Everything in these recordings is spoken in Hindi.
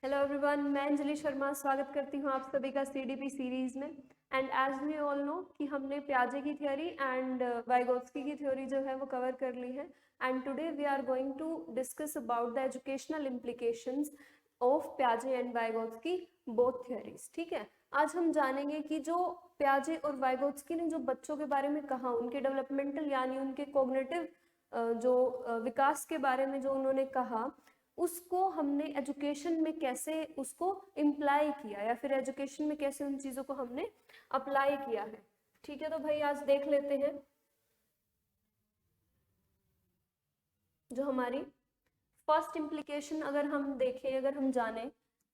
हेलो एवरीवन, मैं अंजलि शर्मा स्वागत करती हूँ आप सभी का सीडीपी सीरीज में। And as we all know कि हमने पियाजे की थ्योरी एंड वाइगोत्स्की की थ्योरी जो है वो कवर कर ली है। And today we are going to discuss about the educational implications of पियाजे एंड वाइगोत्स्की बोथ थ्योरीज। ठीक है, आज हम जानेंगे कि जो पियाजे और वाइगोत्स्की ने जो बच्चों के बारे में कहा, उनके डेवलपमेंटल यानी उनके कोग्निटिव जो विकास के बारे में जो उन्होंने कहा, उसको हमने एजुकेशन में कैसे उसको इम्प्लाई किया या फिर एजुकेशन में कैसे उन चीजों को हमने अप्लाई किया है। ठीक है, तो भाई आज देख लेते हैं जो हमारी फर्स्ट इम्प्लीकेशन अगर हम देखें, अगर हम जाने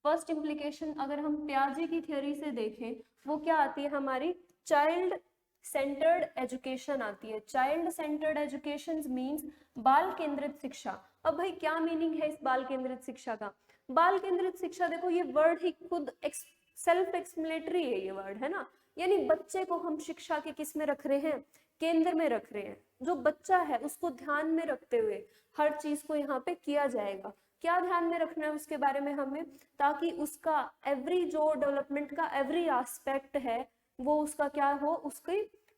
फर्स्ट इम्प्लीकेशन अगर हम पियाजे की थ्योरी से देखें, वो क्या आती है हमारी? चाइल्ड सेंटर्ड एजुकेशन आती है। चाइल्ड सेंटर्ड एजुकेशन मींस बाल केंद्रित शिक्षा। अब भाई क्या मीनिंग है इस बाल केंद्रित शिक्षा का? बाल केंद्रित शिक्षा, देखो ये वर्ड ही खुद सेल्फ एक्सप्लेनेटरी है, ये वर्ड है ना। यानी बच्चे को हम शिक्षा के किस में रख रहे हैं? केंद्र में रख रहे हैं। जो बच्चा है उसको ध्यान में रखते हुए हर चीज को यहाँ पे किया जाएगा। क्या ध्यान में रखना है उसके बारे में हमें? ताकि उसका एवरी जो डेवलपमेंट का एवरी एस्पेक्ट है वो उसका क्या हो,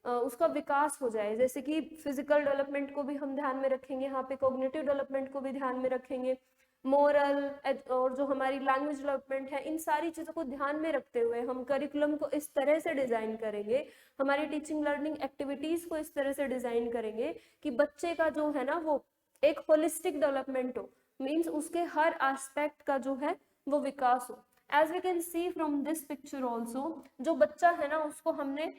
उसका विकास हो जाए। जैसे कि फिजिकल डेवलपमेंट को भी हम ध्यान में रखेंगे, यहाँ पे कोग्निटिव डेवलपमेंट को भी ध्यान में रखेंगे, मोरल और जो हमारी लैंग्वेज डेवलपमेंट है, इन सारी चीजों को ध्यान में रखते हुए हम करिकुलम को इस तरह से डिजाइन करेंगे, हमारी टीचिंग लर्निंग एक्टिविटीज को इस तरह से डिजाइन करेंगे कि बच्चे का जो है ना वो एक होलिस्टिक डेवलपमेंट हो। मीन्स उसके हर एस्पेक्ट का जो है वो विकास हो। As we can see from this picture also, जो बच्चा है ना उसको हमने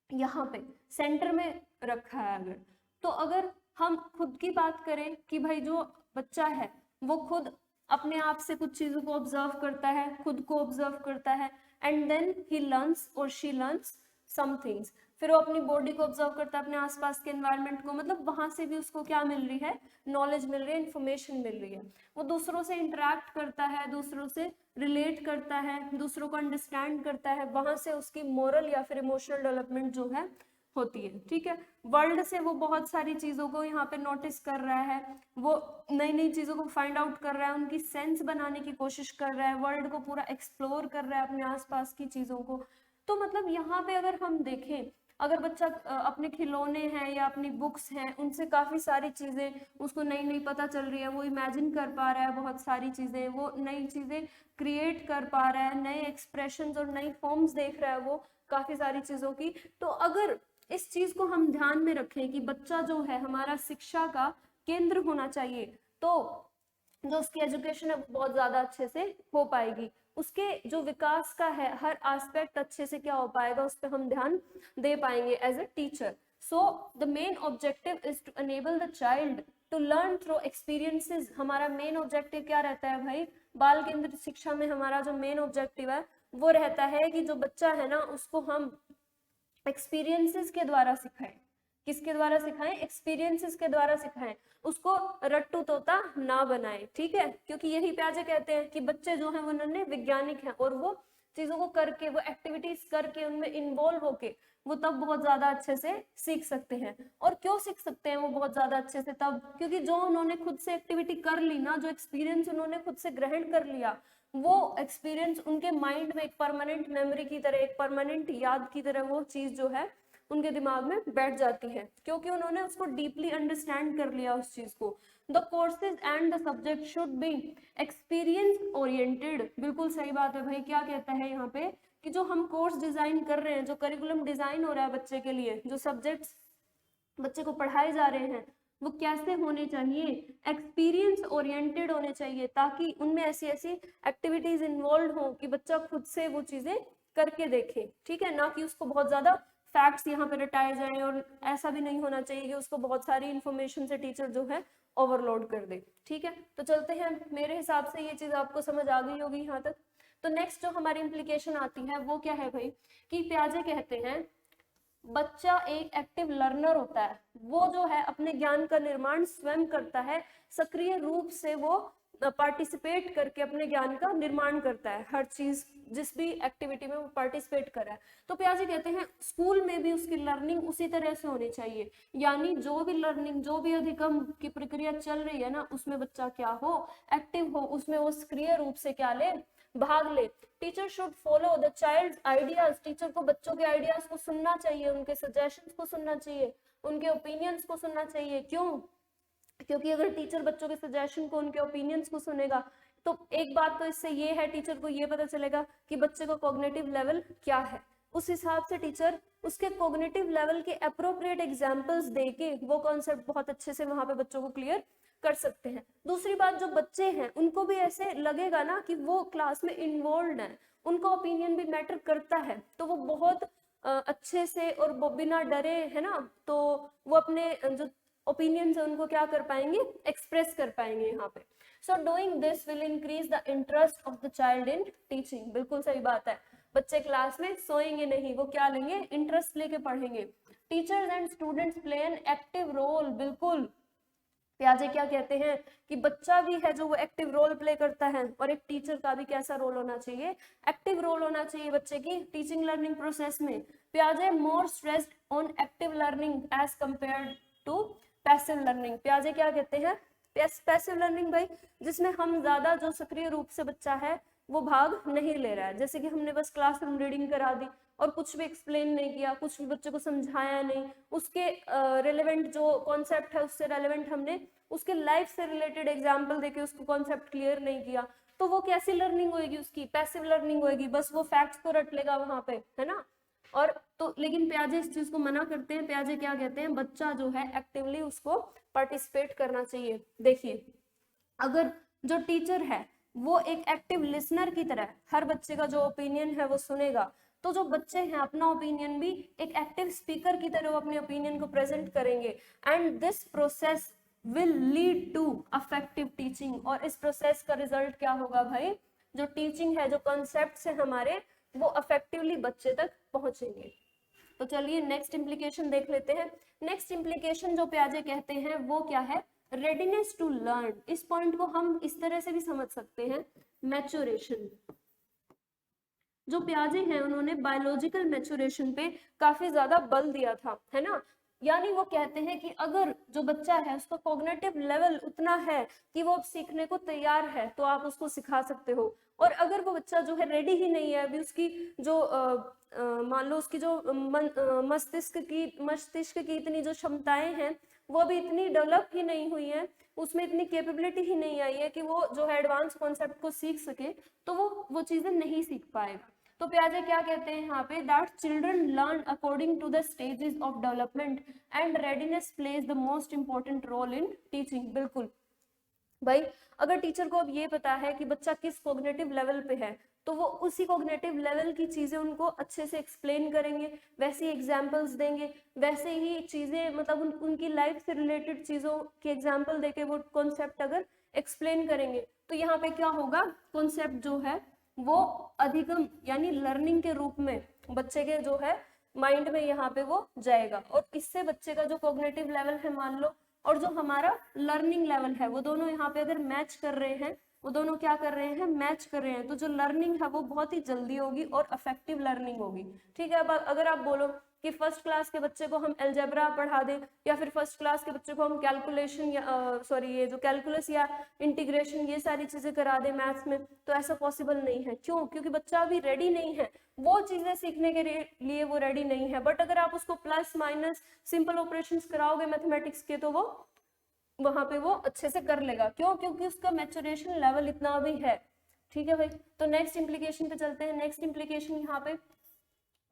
यहाँ पे सेंटर में रखा है। अगर हम खुद की बात करें कि भाई जो बच्चा है वो खुद अपने आप से कुछ चीजों को ऑब्जर्व करता है, खुद को ऑब्जर्व करता है, एंड देन ही लर्न्स और शी लर्न्स सम थिंग्स। फिर वो अपनी बॉडी को ऑब्जर्व करता है, अपने आसपास के एनवायरनमेंट को, मतलब वहां से भी उसको क्या मिल रही है? नॉलेज मिल रही है, इंफॉर्मेशन मिल रही है। वो दूसरों से इंटरेक्ट करता है, दूसरों से रिलेट करता है, दूसरों को अंडरस्टैंड करता है, वहां से उसकी मोरल या फिर इमोशनल डेवलपमेंट जो है होती है। ठीक है, वर्ल्ड से वो बहुत सारी चीजों को यहाँ पे नोटिस कर रहा है, वो नई नई चीजों को फाइंड आउट कर रहा है, उनकी सेंस बनाने की कोशिश कर रहा है, वर्ल्ड को पूरा एक्सप्लोर कर रहा है, अपने आसपास की चीजों को। तो मतलब यहाँ पे अगर हम देखें, अगर बच्चा अपने खिलौने हैं या अपनी बुक्स हैं उनसे काफी सारी चीजें उसको नई नई पता चल रही है, वो इमेजिन कर पा रहा है बहुत सारी चीजें, वो नई चीजें क्रिएट कर पा रहा है, नए एक्सप्रेशंस और नई फॉर्म्स देख रहा है वो काफी सारी चीजों की। तो अगर इस चीज को हम ध्यान में रखें कि बच्चा जो है हमारा शिक्षा का केंद्र होना चाहिए, तो जो उसकी एजुकेशन है बहुत ज्यादा अच्छे से हो पाएगी, उसके जो विकास का है हर एस्पेक्ट अच्छे से क्या हो पाएगा, उस पर हम ध्यान दे पाएंगे as a teacher. So the main objective is to enable the child to learn through experiences. हमारा मेन ऑब्जेक्टिव क्या रहता है भाई? बाल केंद्रित शिक्षा में हमारा जो मेन ऑब्जेक्टिव है वो रहता है कि जो बच्चा है ना उसको हम एक्सपीरियंसेस के द्वारा सिखाएं। किसके द्वारा सिखाएं? एक्सपीरियंसेस के द्वारा सिखाएं, उसको रट्टू तोता ना बनाए। ठीक है, क्योंकि यही प्याजे कहते हैं कि बच्चे जो हैं वो नन्हे वैज्ञानिक हैं, और वो चीजों को करके, वो एक्टिविटीज करके, उनमें इन्वॉल्व होके वो तब बहुत ज्यादा अच्छे से सीख सकते हैं। और क्यों सीख सकते हैं वो बहुत ज्यादा अच्छे से? तब क्योंकि जो उन्होंने खुद से एक्टिविटी कर ली ना, जो एक्सपीरियंस उन्होंने खुद से ग्रहण कर लिया, वो एक्सपीरियंस उनके माइंड में एक परमानेंट मेमोरी की तरह, एक परमानेंट याद की तरह वो चीज जो है उनके दिमाग में बैठ जाती है, क्योंकि उन्होंने उसको डीपली अंडरस्टैंड कर लिया उस चीज को। The courses and the subject should be experience oriented. बिल्कुल सही बात है भाई, क्या कहता है यहाँ पे कि जो हम कोर्स डिजाइन कर रहे हैं, जो करिकुलम डिजाइन हो रहा है बच्चे के लिए, जो सब्जेक्ट्स बच्चे को पढ़ाए जा रहे हैं, वो कैसे होने चाहिए? एक्सपीरियंस ओरिएंटेड होने चाहिए, ताकि उनमें ऐसी ऐसी एक्टिविटीज इन्वॉल्व हो कि बच्चा खुद से वो चीजें करके देखे। ठीक है, ना कि उसको बहुत ज्यादा फैक्ट्स यहाँ पे रटाए जाएं, और ऐसा भी नहीं होना चाहिए कि उसको बहुत सारी इंफॉर्मेशन से टीचर जो है ओवरलोड कर दे। ठीक है, तो चलते हैं। मेरे हिसाब से ये चीज आपको समझ आ गई होगी यहाँ तक। तो नेक्स्ट जो हमारी इंप्लीकेशन आती है वो क्या है भाई? कि प्याजे कहते हैं बच्चा एक एक्टिव लर्नर होता है, वो जो है अपने ज्ञान का निर्माण स्वयं करता है, सक्रिय रूप से वो पार्टिसिपेट करके अपने ज्ञान का निर्माण करता है, हर चीज जिस भी एक्टिविटी में वो पार्टिसिपेट कर रहा है। तो पियाजे कहते हैं स्कूल में भी उसकी लर्निंग उसी तरह से होनी चाहिए, यानी जो भी लर्निंग, जो भी अधिगम की प्रक्रिया चल रही है ना, उसमें बच्चा क्या हो, एक्टिव हो, उसमें वो सक्रिय रूप से क्या ले, भाग ले। Teacher should follow the child ideas, teacher को बच्चों के आइडियाज को सुनना चाहिए, उनके सजेशंस को सुनना चाहिए, उनके ओपिनियंस को सुनना चाहिए। क्यों? क्योंकि अगर टीचर बच्चों के सजेशन को, उनके ओपिनियंस को सुनेगा, तो एक बात तो इससे ये है, टीचर को ये पता चलेगा कि बच्चे का कॉग्निटिव लेवल क्या है। उस हिसाब से टीचर उसके कॉग्निटिव लेवल के अप्रोप्रिएट एग्जांपल्स देके वो कॉन्सेप्ट बहुत अच्छे से वहां पे बच्चों को क्लियर कर सकते हैं। दूसरी बात, जो बच्चे हैं उनको भी ऐसे लगेगा ना कि वो क्लास में इन्वॉल्व है, उनका ओपिनियन भी मैटर करता है, तो वो बहुत अच्छे से और बिना डरे, है ना, तो वो अपने जो ओपिनियंस है उनको क्या कर पाएंगे, एक्सप्रेस कर पाएंगे यहाँ पे। So doing this will increase the interest of the child in teaching. बिल्कुल सही बात है, बच्चे क्लास में सोएंगे नहीं, वो क्या लेंगे, इंटरेस्ट लेके पढ़ेंगे। Teachers and students play an active role. बिल्कुल, पियाजे क्या कहते हैं कि बच्चा भी है जो वो एक्टिव रोल प्ले करता है, और एक टीचर का भी कैसा रोल होना चाहिए, एक्टिव रोल होना चाहिए बच्चे की टीचिंग लर्निंग प्रोसेस में। पियाजे more stressed on active learning as compared to passive learning. पियाजे क्या कहते हैं, पैसिव लर्निंग भाई जिसमें हम ज्यादा, जो सक्रिय रूप से बच्चा है वो भाग नहीं ले रहा है, जैसे कि हमने बस क्लासरूम रीडिंग करा दी और कुछ भी एक्सप्लेन नहीं किया, कुछ भी बच्चे को समझाया नहीं, उसके रेलेवेंट जो कॉन्सेप्ट है उससे रेलेवेंट हमने उसके लाइफ से रिलेटेड एग्जाम्पल देके उसको कॉन्सेप्ट क्लियर नहीं किया, तो वो कैसी लर्निंग होगी, उसकी पैसिव लर्निंग होगी, बस वो फैक्ट्स को रट लेगा वहां पे, है ना। और तो लेकिन पियाजे इस चीज को मना करते हैं। पियाजे क्या कहते हैं, बच्चा जो है एक्टिवली उसको पार्टिसिपेट करना चाहिए। देखिए, अगर जो टीचर है वो एक एक्टिव लिसनर की तरह हर बच्चे का जो ओपिनियन है वो सुनेगा, तो जो बच्चे हैं अपना ओपिनियन भी एक एक्टिव स्पीकर की तरह वो अपने ओपिनियन को प्रेजेंट करेंगे, and this process will lead to affective teaching. और इस प्रोसेस का रिजल्ट क्या होगा भाई, जो टीचिंग है, जो कॉन्सेप्ट है हमारे, वो अफेक्टिवली बच्चे तक पहुंचेंगे। तो चलिए नेक्स्ट इम्प्लीकेशन देख लेते हैं। नेक्स्ट इम्प्लीकेशन जो पियाजे कहते हैं वो क्या है, रेडीनेस टू लर्न। इस पॉइंट को हम इस तरह से भी समझ सकते हैं, मैच्योरेशन। जो पियाजे हैं उन्होंने बायोलॉजिकल मैच्योरेशन पे काफी ज्यादा बल दिया था, है ना। यानी वो कहते हैं कि अगर जो बच्चा है उसका कॉग्निटिव लेवल उतना है कि वो अब सीखने को तैयार है, तो आप उसको सिखा सकते हो। और अगर वो बच्चा जो है रेडी ही नहीं है, अभी उसकी जो मान लो उसकी जो मस्तिष्क की इतनी जो क्षमताएं हैं वो अभी इतनी डेवलप ही नहीं हुई है, उसमें इतनी कैपेबिलिटी ही नहीं आई है कि वो जो है एडवांस कॉन्सेप्ट को सीख सके, तो वो चीजें नहीं सीख पाएगा। तो पियाजे क्या कहते हैं यहाँ पे, that children learn according to the stages of development and readiness plays the most important role in teaching. बिल्कुल भाई, अगर टीचर को अब ये पता है कि बच्चा किस कॉग्निटिव लेवल पे है, तो वो उसी कॉग्निटिव लेवल की चीजें उनको अच्छे से एक्सप्लेन करेंगे, वैसे ही एग्जाम्पल्स देंगे, वैसे ही चीजें मतलब उनकी लाइफ से रिलेटेड चीजों के एग्जाम्पल देके वो कॉन्सेप्ट अगर एक्सप्लेन करेंगे, तो यहाँ पे क्या होगा, कॉन्सेप्ट जो है वो अधिगम यानी लर्निंग के रूप में बच्चे के जो है माइंड में यहाँ पे वो जाएगा, और इससे बच्चे का जो कॉग्निटिव लेवल है मान लो, और जो हमारा लर्निंग लेवल है, वो दोनों यहाँ पे अगर मैच कर रहे हैं, वो दोनों क्या कर रहे हैं, मैच कर रहे हैं, तो जो लर्निंग है वो बहुत ही जल्दी होगी और इफेक्टिव लर्निंग होगी। ठीक है, अब अगर आप बोलो कि फर्स्ट क्लास के बच्चे को हम अलजेब्रा पढ़ा दें, या फिर फर्स्ट क्लास के बच्चे को हम कैलकुलेशन या ये जो कैलकुलस या इंटीग्रेशन ये सारी चीजें करा दें मैथ्स में, तो ऐसा पॉसिबल नहीं है। क्यों? क्योंकि बच्चा अभी रेडी नहीं है, वो चीजें सीखने के लिए वो रेडी नहीं है। बट अगर आप उसको प्लस माइनस सिंपल ऑपरेशंस कराओगे मैथमेटिक्स के, तो वो वहां पे वो अच्छे से कर लेगा। क्यों? क्योंकि उसका मैच्योरेशन लेवल इतना भी है। ठीक है भाई, तो नेक्स्ट इम्प्लीकेशन पे चलते हैं। नेक्स्ट इम्प्लीकेशन यहाँ पे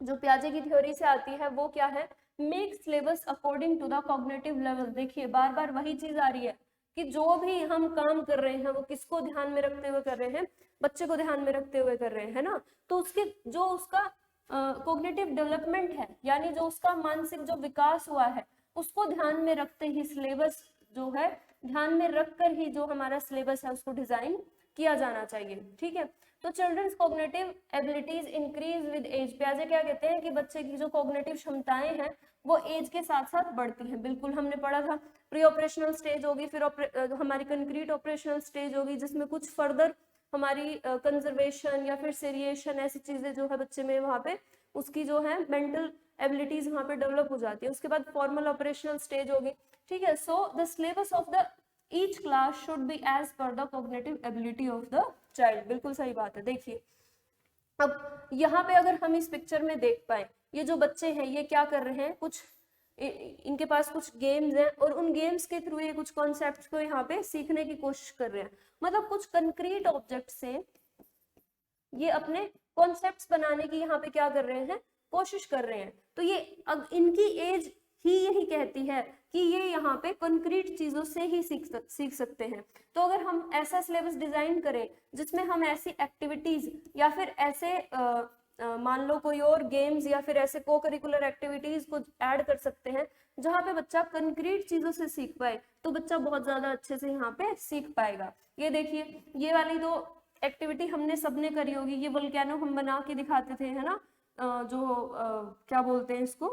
जो पियाजे की थ्योरी से आती है वो क्या है, make syllabus according to the cognitive level. देखिए बार बार वही चीज आ रही है कि जो भी हम काम कर रहे हैं वो किसको ध्यान में रखते हुए कर रहे हैं, बच्चे को ध्यान में रखते हुए कर रहे हैं, है ना। तो उसके जो उसका कॉग्निटिव डेवलपमेंट है, यानी जो उसका मानसिक जो विकास हुआ है, उसको ध्यान में रखते ही सिलेबस जो है ध्यान में रखकर ही जो हमारा सिलेबस है उसको डिजाइन किया जाना चाहिए। ठीक है, तो children's cognitive abilities increase with age. पियाजे क्या कहते हैं कि बच्चे की जो कॉग्निटिव क्षमताएं हैं वो एज के साथ साथ बढ़ती हैं। बिल्कुल हमने पढ़ा था प्री ऑपरेशनल स्टेज होगी, फिर हमारी कंक्रीट ऑपरेशनल स्टेज होगी, जिसमें कुछ फर्दर हमारी कंजर्वेशन या फिर सेरिएशन ऐसी चीजें जो है बच्चे में वहाँ पे उसकी जो है मेंटल एबिलिटीज वहाँ पे डेवलप हो जाती है। उसके बाद फॉर्मल ऑपरेशनल स्टेज होगी, ठीक है। So the syllabus of the each class should be as per the cognitive ability of the child. बिल्कुल सही बात है। देखिए अब यहाँ पे अगर हम इस पिक्चर में देख पाए, ये जो बच्चे हैं ये क्या कर रहे हैं, कुछ इनके पास कुछ गेम्स हैं और उन गेम्स के थ्रू ये कुछ कॉन्सेप्ट्स को यहाँ पे सीखने की कोशिश कर रहे हैं। मतलब कुछ कंक्रीट ऑब्जेक्ट से ये अपने कॉन्सेप्ट्स बनाने की यहाँ पे क्या कर रहे हैं, कोशिश कर रहे हैं। तो ये अब इनकी एज ही यही कहती है कि ये यहाँ पे कंक्रीट चीजों से ही सीख सकते हैं। तो अगर हम ऐसा सिलेबस डिजाइन करें जिसमें हम ऐसी एक्टिविटीज या फिर ऐसे मान लो कोई और गेम्स या फिर ऐसे को करिकुलर एक्टिविटीज को ऐड कर सकते हैं जहाँ पे बच्चा कंक्रीट चीजों से सीख पाए, तो बच्चा बहुत ज्यादा अच्छे से यहाँ पे सीख पाएगा। ये देखिए ये वाली तो एक्टिविटी हमने सबने करी होगी, ये वोल्केनो हम बना के दिखाते थे, है ना, क्या बोलते हैं इसको,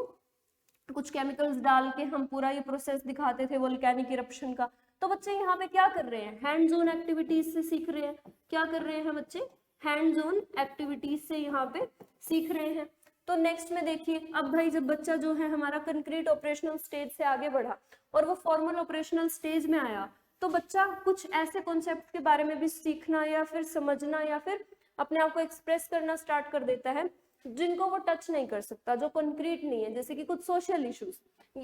कुछ केमिकल्स डाल के हम पूरा ये प्रोसेस दिखाते थे वोल्केनिक इरप्शन का। तो बच्चे यहाँ पे क्या कर रहे हैं, हैंड्स ऑन एक्टिविटीज से सीख रहे हैं। क्या कर रहे हैं बच्चे, हैंड्स ऑन एक्टिविटीज से यहाँ पे सीख रहे हैं। तो नेक्स्ट में देखिए अब भाई जब बच्चा जो है हमारा कंक्रीट ऑपरेशनल स्टेज से आगे बढ़ा और वो फॉर्मल ऑपरेशनल स्टेज में आया, तो बच्चा कुछ ऐसे कॉन्सेप्ट के बारे में भी सीखना या फिर समझना या फिर अपने आप को एक्सप्रेस करना स्टार्ट कर देता है जिनको वो टच नहीं कर सकता, जो कंक्रीट नहीं है, जैसे कि कुछ सोशल इश्यूज,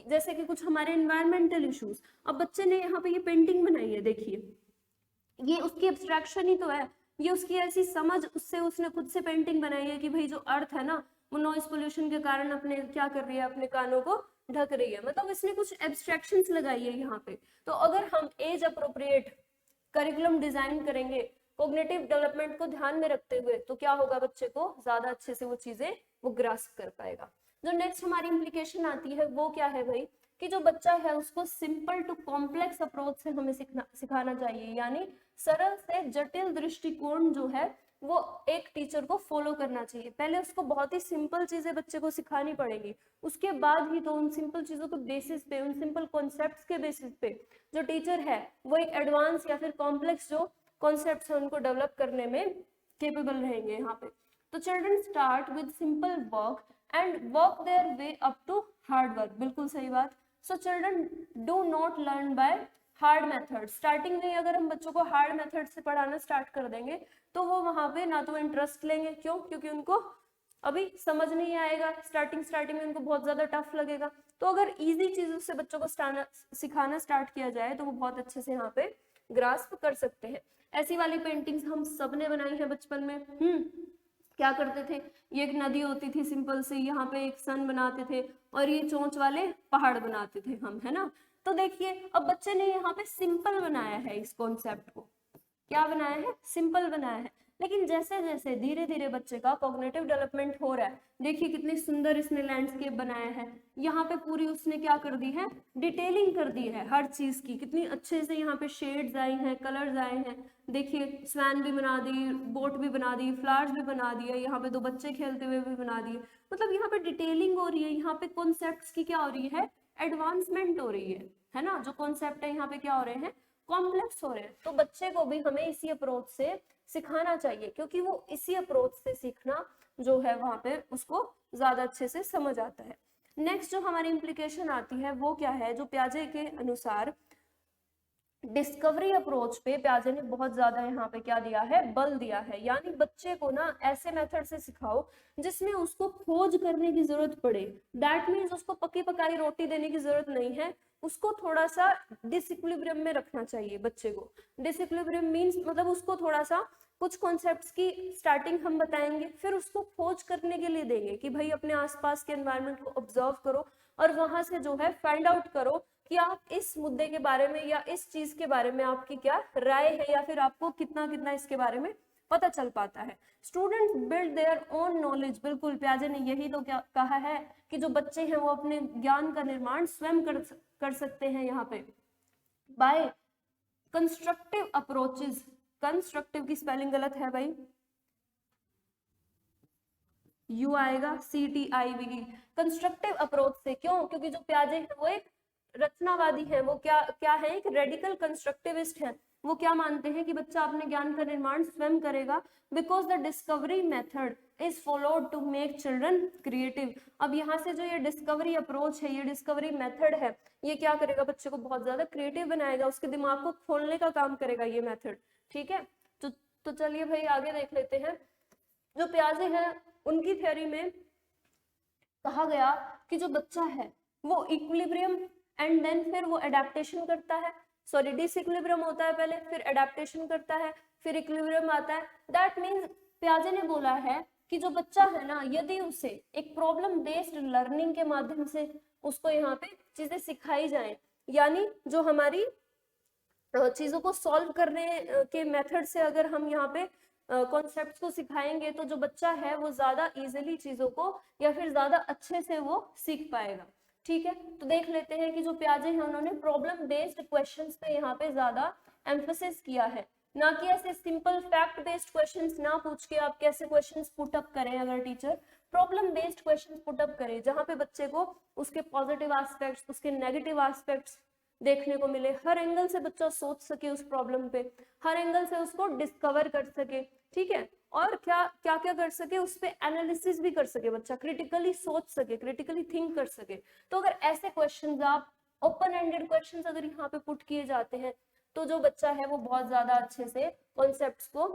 जैसे कि कुछ हमारे एनवायरमेंटल इश्यूज। अब बच्चे ने यहाँ पे ये पेंटिंग बनाई है, देखिए ये उसकी एब्स्ट्रैक्शन ही तो है, ये उसकी ऐसी समझ, उससे उसने खुद से पेंटिंग बनाई है कि भाई जो अर्थ है ना वो नॉइज पोल्यूशन के कारण अपने क्या कर रही है, अपने कानों को ढक रही है। मतलब इसने कुछ एब्स्ट्रैक्शंस लगाई है यहाँ पे। तो अगर हम एज अप्रोप्रिएट करिकुलम डिजाइन करेंगे कोग्निटिव डेवलपमेंट को ध्यान में रखते हुए, तो क्या होगा, बच्चे को ज्यादा अच्छे से वो चीजें वो ग्रास्प कर पाएगा। जो नेक्स्ट हमारी इंप्लीकेशन आती है वो क्या है भाई, कि जो बच्चा है उसको सिंपल टू कॉम्प्लेक्स अप्रोच से हमें सिखाना चाहिए, यानी सरल से जटिल दृष्टिकोण जो है वो एक टीचर को फॉलो करना चाहिए। पहले उसको बहुत ही सिंपल चीजें बच्चे को सिखानी पड़ेगी, उसके बाद ही तो उन सिंपल चीजों के बेसिस पे, उन सिंपल कॉन्सेप्ट्स के बेसिस पे जो टीचर है वो एक एडवांस या फिर कॉम्प्लेक्स जो कॉन्सेप्ट्स है उनको डेवलप करने में केपेबल रहेंगे यहाँ पे। तो children start with simple work and work their way up to hard work. बिल्कुल सही बात। So children do not learn by hard method. Starting में अगर हम बच्चों को हार्ड मेथड से पढ़ाना स्टार्ट कर देंगे तो वो वहां पे ना तो इंटरेस्ट लेंगे, क्यों, क्योंकि उनको अभी समझ नहीं आएगा, स्टार्टिंग में उनको बहुत ज्यादा टफ लगेगा। तो अगर इजी चीजों से बच्चों को सिखाना स्टार्ट किया जाए तो वो बहुत अच्छे से यहाँ पे ग्रास्प कर सकते हैं। ऐसी वाली पेंटिंग्स हम सबने बनाई है बचपन में। क्या करते थे, ये एक नदी होती थी सिंपल सी, यहाँ पे एक सन बनाते थे और ये चोंच वाले पहाड़ बनाते थे हम, है ना। तो देखिए अब बच्चे ने यहाँ पे सिंपल बनाया है, इस कॉन्सेप्ट को क्या बनाया है, सिंपल बनाया है। लेकिन जैसे जैसे धीरे धीरे बच्चे का कॉग्निटिव डेवलपमेंट हो रहा है, देखिए कितनी सुंदर इसने लैंडस्केप बनाया है। यहाँ पे पूरी उसने क्या कर दी है, डिटेलिंग कर दी है हर चीज की, कितनी अच्छे से यहाँ पे शेड्स आए हैं, कलर्स आए हैं। देखिए स्वैन भी बना दी, बोट भी बना दी, फ्लावर्स भी बना दिए, यहाँ पे दो बच्चे खेलते हुए भी बना दिए। मतलब यहाँ पे डिटेलिंग हो रही है, यहाँ पे कॉन्सेप्ट्स की क्या हो रही है, एडवांसमेंट हो रही है ना। जो कॉन्सेप्ट है यहाँ पे क्या हो रहे हैं, कॉम्प्लेक्स हो रहे हैं। तो बच्चे को भी हमें इसी अप्रोच से सिखाना चाहिए, क्योंकि वो इसी अप्रोच से सीखना जो है वहां पे उसको ज्यादा अच्छे से समझ आता है। नेक्स्ट जो हमारी इंप्लीकेशन आती है वो क्या है, जो प्याजे के अनुसार डिस्कवरी अप्रोच पे प्याजे ने बहुत ज्यादा यहाँ पे क्या दिया है, बल दिया है। यानी बच्चे को ना ऐसे मेथड से सिखाओ जिसमें उसको खोज करने की जरूरत पड़े। दैट मीन्स उसको पकी पकाई रोटी देने की जरूरत नहीं है, उसको थोड़ा सा डिसइक्विलिब्रियम में रखना चाहिए बच्चे को। डिसइक्विलिब्रियम मीन्स मतलब उसको थोड़ा सा कुछ कॉन्सेप्ट्स की स्टार्टिंग हम बताएंगे, फिर उसको खोज करने के लिए देंगे कि भाई अपने आसपास के एनवायरनमेंट को ऑब्जर्व करो और वहां से जो है फाइंड आउट करो कि आप इस मुद्दे के बारे में या इस चीज के बारे में आपकी क्या राय है, या फिर आपको कितना कितना इसके बारे में पता चल पाता है। Students build their own knowledge. बिल्कुल प्याजे ने यही तो क्या कहा है कि जो बच्चे हैं वो अपने ज्ञान का निर्माण स्वयं कर सकते हैं यहाँ पे बाय कंस्ट्रक्टिव अप्रोचेस। कंस्ट्रक्टिव की स्पेलिंग गलत है भाई, यू आएगा, CTIVE, कंस्ट्रक्टिव अप्रोच से। क्यों? क्योंकि जो पियाजे है वो एक रचनावादी है, वो क्या क्या है, एक रेडिकल कंस्ट्रक्टिविस्ट है। वो क्या मानते हैं कि बच्चा अपने ज्ञान का निर्माण स्वयं करेगा, because the discovery method is followed to make children creative. अब यहाँ से जो ये डिस्कवरी अप्रोच है, ये डिस्कवरी मेथड है, ये क्या करेगा, बच्चे को बहुत ज्यादा क्रिएटिव बनाएगा, उसके दिमाग को खोलने का काम करेगा ये मेथड। ठीक है, तो चलिए भाई आगे देख लेते हैं। जो पियाजे हैं उनकी थ्योरी में कहा गया कि जो बच्चा है वो इक्विलिब्रियम एंड देन फिर वो एडेप्टेशन करता है, सॉरी डिसइक्विलिब्रियम होता है पहले, फिर एडेप्टेशन करता है, फिर इक्विलिब्रियम आता है। दैट मीन्स पियाजे ने बोला है कि जो बच्चा है ना, यदि उसे एक प्रॉब्लम बेस्ड लर्निंग के माध्यम से उसको यहाँ पे चीजें सिखाई जाए, यानी जो हमारी चीजों को सॉल्व करने के मेथड से अगर हम यहाँ पे कॉन्सेप्ट्स को सिखाएंगे, तो जो बच्चा है वो ज्यादा इजीली चीजों को या फिर ज्यादा अच्छे से वो सीख पाएगा। ठीक है, तो देख लेते हैं कि जो पियाजे हैं उन्होंने प्रॉब्लम बेस्ड क्वेश्चंस पे यहाँ पे ज्यादा एम्फोसिस किया है, ना कि ऐसे सिंपल फैक्ट बेस्ड क्वेश्चंस ना पूछ के आप कैसे क्वेश्चंस पुट अप करें। अगर teacher problem based questions put up करे जहाँ पे बच्चे को उसके पॉजिटिव एस्पेक्ट्स, उसके नेगेटिव एस्पेक्ट्स देखने को मिले, हर एंगल से बच्चा सोच सके उस प्रॉब्लम पे, हर एंगल से उसको डिस्कवर कर सके। ठीक है, और क्या क्या क्या कर सके, उस पे एनालिसिस भी कर सके, बच्चा क्रिटिकली सोच सके, क्रिटिकली थिंक कर सके। तो अगर ऐसे क्वेश्चंस, आप ओपन एंडेड क्वेश्चंस अगर यहाँ पे पुट किए जाते हैं, तो जो बच्चा है वो बहुत ज्यादा अच्छे से कॉन्सेप्ट्स को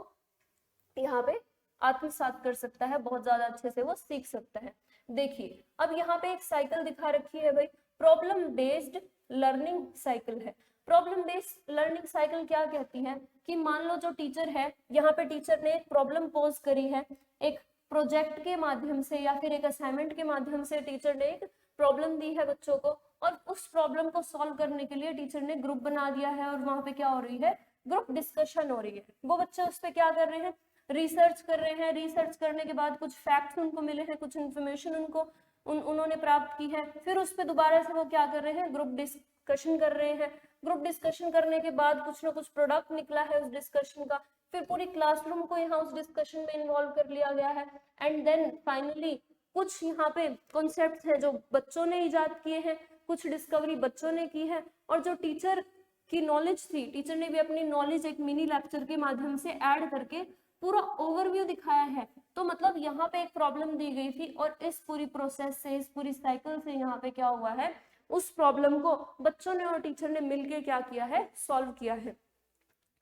यहाँ पे आत्मसात कर सकता है, बहुत ज्यादा अच्छे से वो सीख सकता है। देखिए अब यहाँ पे एक साइकिल दिखा रखी है भाई, प्रॉब्लम बेस्ड लर्निंग साइकिल है। प्रॉब्लम बेस्ड लर्निंग साइकिल क्या कहती है कि मान लो जो टीचर है, यहाँ पे टीचर ने एक प्रॉब्लम पोज करी है, एक प्रोजेक्ट के माध्यम से या फिर एक असाइनमेंट के माध्यम से टीचर ने एक प्रॉब्लम दी है बच्चों को, और उस प्रॉब्लम को सॉल्व करने के लिए टीचर ने ग्रुप बना दिया है, और वहां पे क्या हो रही है, ग्रुप डिस्कशन हो रही है। वो बच्चे उस पर क्या कर रहे हैं, रिसर्च कर रहे हैं, रिसर्च करने के बाद कुछ फैक्ट्स उनको मिले हैं, कुछ इन्फॉर्मेशन उनको उन्होंने प्राप्त की है, फिर उस पर दोबारा से वो क्या कर रहे हैं, ग्रुप डिस्कशन कर रहे हैं। ग्रुप डिस्कशन करने के बाद कुछ ना कुछ प्रोडक्ट निकला है उस डिस्कशन का, फिर पूरी क्लासरूम को यहाँ उस डिस्कशन में इन्वॉल्व कर लिया गया है, एंड देन फाइनली कुछ यहाँ पे कॉन्सेप्ट्स हैं जो बच्चों ने इजाद किए हैं, कुछ डिस्कवरी बच्चों ने की है, और जो टीचर की नॉलेज थी, टीचर ने भी अपनी नॉलेज एक मिनी लेक्चर के माध्यम से ऐड करके पूरा ओवरव्यू दिखाया है। तो मतलब यहाँ पे एक प्रॉब्लम दी गई थी, और इस पूरी प्रोसेस से, इस पूरी साइकिल से यहाँ पे क्या हुआ है, उस प्रॉब्लम को बच्चों ने और टीचर ने मिलके क्या किया है, सॉल्व किया है।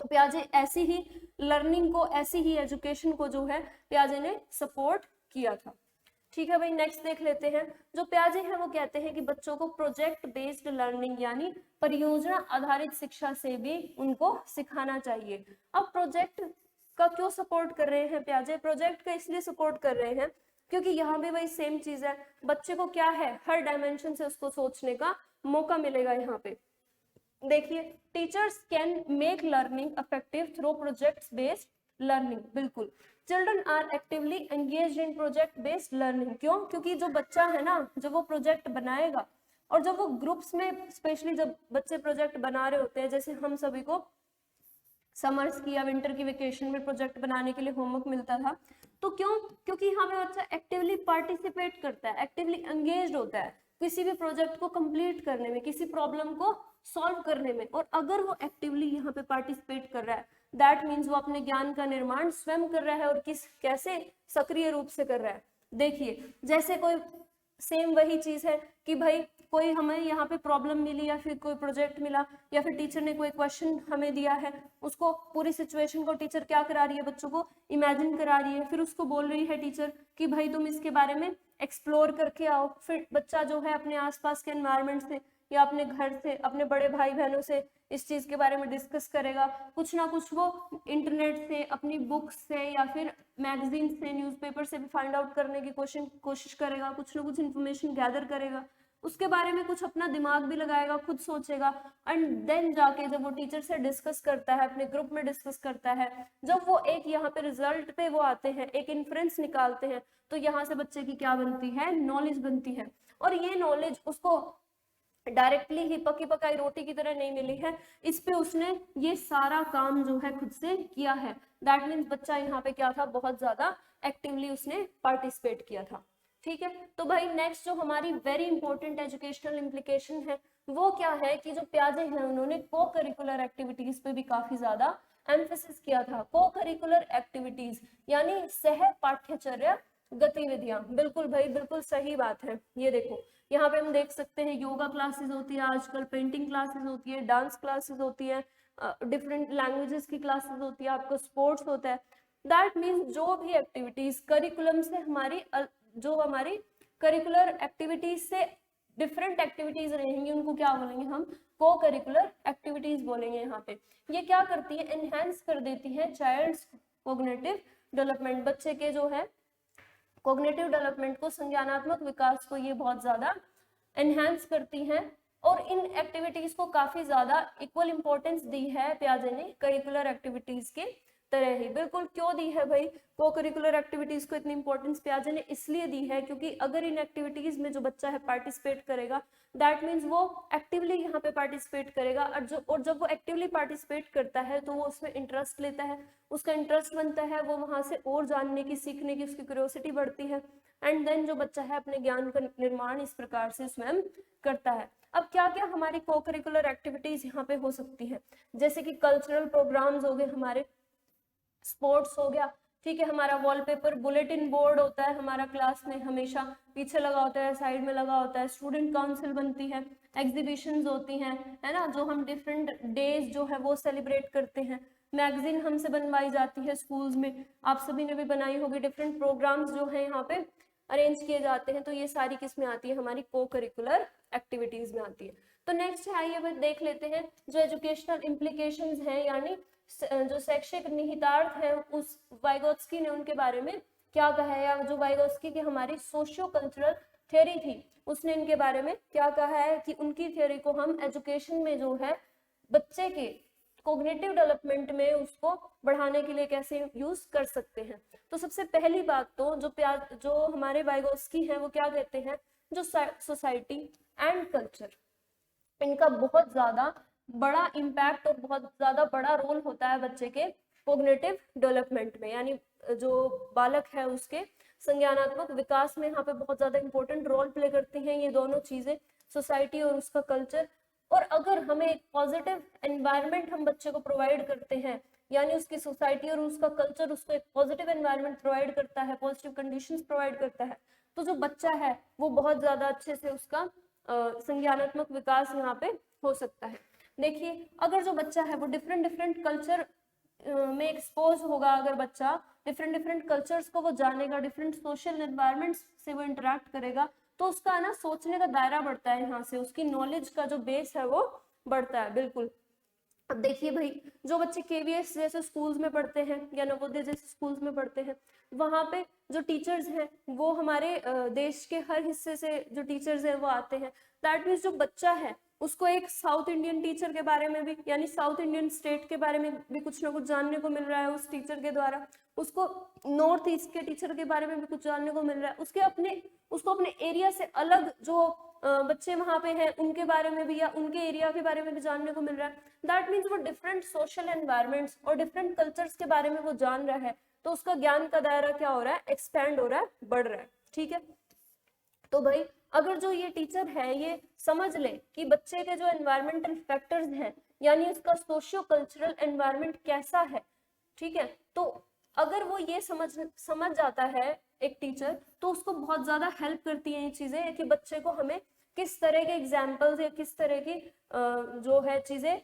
तो पियाजे ऐसी ही लर्निंग को, ऐसी ही एजुकेशन को जो है पियाजे ने सपोर्ट किया था। ठीक है भाई, नेक्स्ट देख लेते हैं। जो पियाजे हैं वो कहते हैं कि बच्चों को प्रोजेक्ट बेस्ड लर्निंग यानी परियोजना आधारित शिक्षा से भी उनको सिखाना चाहिए। अब प्रोजेक्ट का क्यों सपोर्ट कर रहे हैं पियाजे, प्रोजेक्ट का इसलिए सपोर्ट कर रहे हैं क्योंकि यहाँ भी वही सेम चीज है, बच्चे को क्या है, हर डायमेंशन से उसको सोचने का मौका मिलेगा। यहाँ पे देखिए, teachers can make learning effective through projects based learning. बिल्कुल, children are actively engaged in project based learning. क्यों? क्योंकि जो बच्चा है ना, जब वो प्रोजेक्ट बनाएगा और जब वो ग्रुप्स में, स्पेशली जब बच्चे प्रोजेक्ट बना रहे होते हैं, जैसे हम सभी को समर्स की या विंटर की वेकेशन में प्रोजेक्ट बनाने के लिए होमवर्क मिलता था, तो क्यों? क्योंकि यहाँ पे बच्चा एक्टिवली पार्टिसिपेट करता है, एक्टिवली एंगेज्ड होता है किसी भी प्रोजेक्ट को कंप्लीट करने में, किसी प्रॉब्लम को सॉल्व करने में। और अगर वो एक्टिवली यहाँ पे पार्टिसिपेट कर रहा है, दैट मीन्स वो अपने ज्ञान का निर्माण स्वयं कर रहा है, और कैसे सक्रिय रूप से कर रहा है। देखिए, जैसे कोई सेम वही चीज है कि भाई कोई हमें यहाँ पे प्रॉब्लम मिली या फिर कोई प्रोजेक्ट मिला या फिर टीचर ने कोई क्वेश्चन हमें दिया है, उसको पूरी सिचुएशन को टीचर क्या करा रही है, बच्चों को इमेजिन करा रही है, फिर उसको बोल रही है टीचर कि भाई तुम इसके बारे में एक्सप्लोर करके आओ। फिर बच्चा जो है अपने आसपास के एनवायरनमेंट से या अपने घर से, अपने बड़े भाई बहनों से इस चीज के बारे में डिस्कस करेगा, कुछ ना कुछ वो इंटरनेट से, अपनी बुक्स से या फिर मैगजीन से, न्यूज़पेपर से भी फाइंड आउट करने की कोशिश करेगा, कुछ ना कुछ इन्फॉर्मेशन गैदर करेगा, उसके बारे में कुछ अपना दिमाग भी लगाएगा, खुद सोचेगा, एंड देन जाके जब वो टीचर से डिस्कस करता है, अपने ग्रुप में डिस्कस करता है, जब वो एक यहाँ पे रिजल्ट पे वो आते हैं, एक इन्फ्रेंस निकालते हैं, तो यहाँ से बच्चे की क्या बनती है, नॉलेज बनती है। और ये नॉलेज उसको डायरेक्टली ही पकी पकाई रोटी की तरह नहीं मिली है, इस पे उसने ये सारा काम जो है खुद से किया है। दैट मीन्स बच्चा यहाँ पे क्या था, बहुत ज्यादा एक्टिवली उसने पार्टिसिपेट किया था। ठीक है, तो भाई नेक्स्ट जो हमारी वेरी इंपॉर्टेंट एजुकेशनल इम्प्लीकेशन है वो क्या है कि जो प्याजे हैं उन्होंने को करिकुलर एक्टिविटीज पे भी काफी ज्यादा एम्फेसिस किया था। को करिकुलर एक्टिविटीज यानी सह पाठ्यचर्या गतिविधियां, बिल्कुल भाई बिल्कुल सही बात है। ये देखो यहाँ पे हम देख सकते हैं योगा क्लासेस होती है आजकल, पेंटिंग क्लासेस होती है, डांस क्लासेस होती है, डिफरेंट लैंग्वेजेस की क्लासेस होती है, आपको स्पोर्ट्स होता है। दैट मीन्स जो भी एक्टिविटीज करिकुलम से हमारी जो हमारी करिकुलर एक्टिविटीज से डिफरेंट एक्टिविटीज रहेंगी उनको क्या बोलेंगे हम, को करिकुलर एक्टिविटीज बोलेंगे। यहाँ पे ये क्या करती है, एनहेंस कर देती है चाइल्ड्स कोग्निटिव डेवलपमेंट, बच्चे के जो है कोग्निटिव डेवलपमेंट को, संज्ञानात्मक विकास को ये बहुत ज्यादा एनहेंस करती हैं। और इन एक्टिविटीज को काफी ज्यादा इक्वल इंपॉर्टेंस दी है प्याजे ने करिकुलर एक्टिविटीज के तरह ही। बिल्कुल, क्यों दी है भाई को करिकुलर एक्टिविटीज को इतनी इंपॉर्टेंस प्याजे ने, इसलिए दी है क्योंकि अगर इन एक्टिविटीज में जो बच्चा है पार्टिसिपेट करेगा, दैट मीन्स वो एक्टिवली यहाँ पे पार्टिसिपेट करेगा, और जब वो एक्टिवली पार्टिसिपेट करता है तो वो उसमें इंटरेस्ट लेता है, उसका इंटरेस्ट बनता है, वो वहां से और जानने की, सीखने की उसकी क्यूरियोसिटी बढ़ती है, एंड देन जो बच्चा है अपने ज्ञान का निर्माण इस प्रकार से स्वयं करता है। अब क्या क्या हमारी को करिकुलर एक्टिविटीज यहाँ पे हो सकती है, जैसे कि कल्चरल प्रोग्राम्स हो गए हमारे, स्पोर्ट्स हो गया, ठीक है, हमारा वॉलपेपर बुलेटिन बोर्ड होता है हमारा क्लास में हमेशा पीछे लगा होता है, साइड में लगा होता है, स्टूडेंट काउंसिल बनती है, एग्जीबिशंस होती हैं, है ना, जो हम डिफरेंट डेज जो है वो सेलिब्रेट करते हैं, मैगजीन हमसे बनवाई जाती है स्कूल्स में, आप सभी ने भी बनाई होगी, डिफरेंट प्रोग्राम्स जो है यहाँ पे अरेंज किए जाते हैं, तो ये सारी किस में आती है, हमारी को करिकुलर एक्टिविटीज में आती है। तो नेक्स्ट है, आइए देख लेते हैं जो एजुकेशनल इम्प्लीकेशंस हैं, यानी जो शैक्षिक निहितार्थ है उस वाइगोत्स्की ने उनके बारे में क्या कहा है, या जो वाइगोत्स्की की हमारी सोशियो कल्चरल थ्योरी थी उसने इनके बारे में क्या कहा है कि उनकी थ्योरी को हम एजुकेशन में जो है बच्चे के कोग्निटिव डेवलपमेंट में उसको बढ़ाने के लिए कैसे यूज कर सकते हैं। तो सबसे पहली बात तो जो हमारे वाइगोत्स्की हैं वो क्या कहते हैं, जो सोसाइटी एंड कल्चर, इनका बहुत ज्यादा बड़ा इम्पैक्ट और बहुत ज्यादा बड़ा रोल होता है बच्चे के कोग्निटिव डेवलपमेंट में, यानी जो बालक है उसके संज्ञानात्मक विकास में यहाँ पे बहुत ज्यादा इंपॉर्टेंट रोल प्ले करती हैं ये दोनों चीजें, सोसाइटी और उसका कल्चर। और अगर हमें एक पॉजिटिव एनवायरनमेंट हम बच्चे को प्रोवाइड करते हैं, यानी उसकी सोसाइटी और उसका कल्चर उसको एक पॉजिटिव एनवायरनमेंट प्रोवाइड करता है, पॉजिटिव कंडीशंस प्रोवाइड करता है, तो जो बच्चा है वो बहुत ज्यादा अच्छे से उसका संज्ञानात्मक विकास यहाँ पे हो सकता है। देखिए, अगर जो बच्चा है वो डिफरेंट डिफरेंट कल्चर में एक्सपोज होगा, अगर बच्चा डिफरेंट डिफरेंट कल्चर्स को वो जानेगा, डिफरेंट सोशल एनवायरनमेंट्स से वो इंटरेक्ट करेगा, तो उसका ना सोचने का दायरा बढ़ता है, यहाँ से उसकी नॉलेज का जो बेस है वो बढ़ता है। बिल्कुल, अब देखिए भाई, जो बच्चे केवीएस जैसे स्कूल्स में पढ़ते हैं या नवोदय जैसे स्कूल्स में पढ़ते हैं, वहां पे जो टीचर्स हैं वो हमारे देश के हर हिस्से से जो टीचर्स हैं वो आते हैं। दैट मीन्स जो बच्चा है उसको एक साउथ इंडियन टीचर के बारे में भी, यानी साउथ इंडियन स्टेट के बारे में भी कुछ ना कुछ जानने को मिल रहा है उस टीचर के द्वारा, उसको नॉर्थ ईस्ट के टीचर के बारे में भी कुछ जानने को मिल रहा है, उसको अपने एरिया से अलग जो बच्चे वहां पे हैं उनके बारे में भी या उनके एरिया के बारे में भी जानने को मिल रहा है। दैट मीन्स वो डिफरेंट सोशल एनवायरनमेंट्स और डिफरेंट कल्चर्स के बारे में वो जान रहा है, तो उसका ज्ञान का दायरा क्या हो रहा है, एक्सपैंड हो रहा है, बढ़ रहा है। ठीक है, तो भाई अगर जो ये टीचर है ये समझ ले कि बच्चे के जो एनवायरमेंटल फैक्टर्स हैं, यानी उसका सोशियो कल्चरल एनवायरनमेंट कैसा है, ठीक है, तो अगर वो ये समझ जाता है एक टीचर, तो उसको बहुत ज्यादा हेल्प करती है ये चीजें कि बच्चे को हमें किस तरह के एग्जाम्पल्स या किस तरह की जो है चीजें